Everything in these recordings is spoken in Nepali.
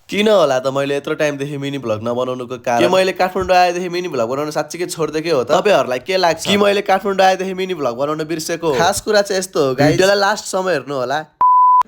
किन होला त मैले यत्रो टाइमदेखि मिनी भ्लग नबनाउनुको कारण के मैले काठमाडौँ आएदेखि मिनी भ्लग बनाउन साँच्चीकै छोड्दै हो त तपाईहरुलाई के लाग्छ कि मैले काठमाडौँ आएदेखि मिनी भ्लग बनाउन बिर्सेको खास कुरा चाहिँ यस्तो हो गाइस भिडियोलाई लास्ट सम्म हेर्नु होला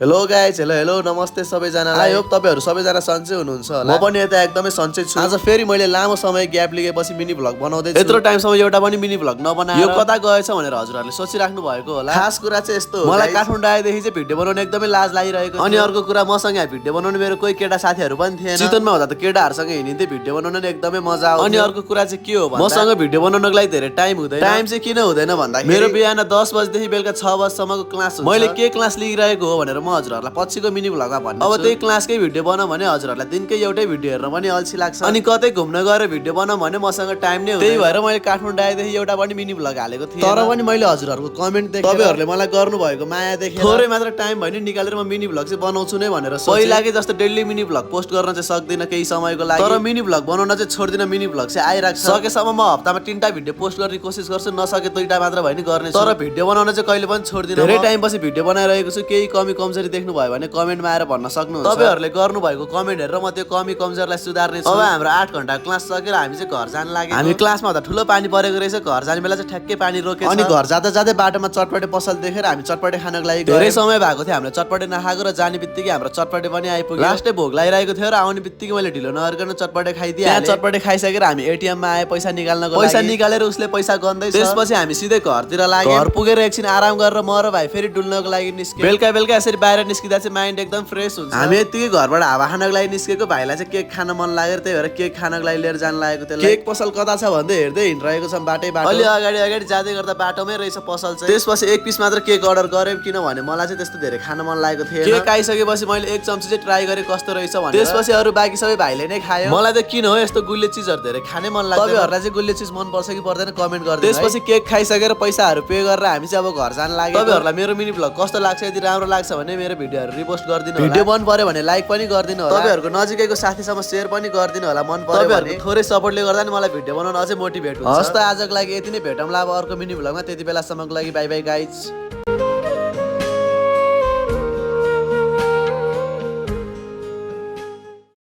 हेलो गाइज हेलो नमस्ते सबैजनालाई आई होप तपाईहरु सबैजना सन्चै हुनुहुन्छ होला म पनि यता एकदमै सन्चै छु आज फेरि मैले लामो समय ग्याप लिएपछि मिनी भ्लग बनाउँदै छु यत्रो टाइमसम्म एउटा पनि मिनी भ्लग नबनाएर यो कता गएछ भनेर हजुरहरुले सोचिराख्नु भएको होला खास कुरा चाहिँ यस्तो हो मलाई काठमाडौँ आएदेखि चाहिँ भिडियो बनाउन एकदमै लाज लागिरहेको अनि अर्को कुरा मसँग यहाँ भिडियो बनाउन मेरो कोही केटा साथीहरु पनि थिएन चितवनमा हुँदा त केटाहरुसँग हिँडिन्थे भिडियो बनाउन नि एकदमै मजा आउँछ अनि अर्को कुरा चाहिँ के हो भन्दा मसँग भिडियो बनाउनको लागि धेरै टाइम हुँदैन टाइम चाहिँ किन हुँदैन भन्दा मेरो बिहान 10 बजेदेखि बेलुका 6 बजेसम्मको क्लास हुन्छ मैले के क्लास लिइरहेको हो भनेर म हजुरहरुलाई पछिको मिनी भ्लगमा भन्छु अब त्यही क्लासकै भिडियो बनाऊ भने हजुरहरुलाई दिनकै एउटै भिडियो हेर्न पनि अल्छी लाग्छ अनि कतै घुम्न गएर भिडियो बनाऊ भने मसँग टाइम नै हुँदैन त्यही भएर मैले काठमाडौँ आएदेखि एउटा पनि मिनी भ्लग हालेको थिएँ तर पनि मैले हजुरहरुको कमेन्ट देखेर तपाईहरुले मलाई गर्नु भएको माया देखेर थोरै मात्र टाइम भयो नि निकालेर म मिनी भ्लग चाहिँ बनाउँछु नै भनेर पहिलाकै जस्तो डेली मिनी भ्लग पोस्ट गर्न चाहिँ सक्दिन केही समयको लागि तर मिनी भ्लग बनाउन चाहिँ छोड्दिन मिनी भ्लग चाहिँ आइराख्छ सकेसम्म म हप्तामा 3टा भिडियो पोस्ट गर्ने कोसिस गर्छु नसके 2टा मात्र भए नि गर्ने तर भिडियो बनाउन चाहिँ कहिले पनि छोड्दिन धेरै टाइम पछि भिडियो बनाइरहेको छु केही कमी कमजोरी देख्नु भयो भने कमेन्टमा आएर भन्न सक्नुहुन्छ तपाईहरुले गर्नु भएको कमेन्ट हेरेर म त्यो कमी कमजोरलाई सुधार्ने छु अब हाम्रो 8 घण्टा क्लास सकेर हामी चाहिँ घर जान लाग्यो हामी क्लासमा हुँदा ठुलो पानी परेको रहेछ घर जाने बेला चाहिँ ठ्याक्कै पानी रोकेछ अनि घर जाँदा जाँदै बाटोमा चटपटे पसल देखेर हामी चटपटे खानको लागि धेरै समय भएको थियो हामीले चटपटे नखाएको र जाने बित्तिकै हाम्रो चटपटे पनि आइपुग्यो लास्टै भोक लागिरहेको थियो र आउने बित्तिकै मैले ढिलो नगरिकन चटपटे खाइदिए त्यहाँ चटपटे खाइसकेर हामी एटीएम मा आए पैसा निकाल्नको लागि पैसा निकालेर उसले पैसा गन्दैछ त्यसपछि हामी सिधै घरतिर लाग्यो घर पुगेर एकछिन आराम गरेर म र भाइ फेरि डुल्नको लागि निस्क्यौं बेलुका यसरी बाहिर निस्किदा चाहिँ माइन्ड एकदम फ्रेश हुन्छ हामी यतिकै घरबाट हावा खानको लागि निस्केको भाइलाई चाहिँ केक खान मन लागेर त्यही भएर केक खानको लागि लिएर जान लागेको त्यसलाई केक पसल कता छ भन्दै हेर्दै हिँडिरहेको छ बाटै बाटो अलि अगाडि जाँदै गर्दा बाटोमै रहेछ पसल चाहिँ त्यसपछि एक पिस मात्र केक अर्डर गरेँ किनभने मलाई चाहिँ त्यस्तो धेरै खान मन लागेको थिएन केक आइसकेपछि मैले एक चम्ची चाहिँ ट्राई गरेँ कस्तो रहेछ भनेर त्यसपछि अरु बाँकी सबै भाइले नै खायो मलाई त किन हो यस्तो गुलियो चिजहरु धेरै खानै मन लाग्छ तपाईहरुलाई चाहिँ गुलियो चिज मन पर्छ कि पर्दैन कमेन्ट गर्दिनु त्यसपछि केक खाइसकेर पैसाहरु पे गरेर हामी चाहिँ अब घर जान लाग्यो तपाईहरुलाई मेरो मिनी भ्लग कस्तो लाग्छ यदि राम्रो लाग्छ भने मेरो भिडियोहरु रिपोस्ट गर्दिनु होला भिडियो मन पर्यो भने लाइक पनि गर्दिनु होला तपाईहरुको नजिकैको साथीसँग शेयर पनि गर्दिनु होला मन पर्यो भने थोरै सपोर्टले गर्दा नि मलाई भिडियो बनाउन अझै मोटिभेट हुन्छ हस् त आजको लागि यति नै भेटौँला अब अर्को मिनी भ्लगमा त्यति बेलासम्मको लागि बाइ बाइ गाइज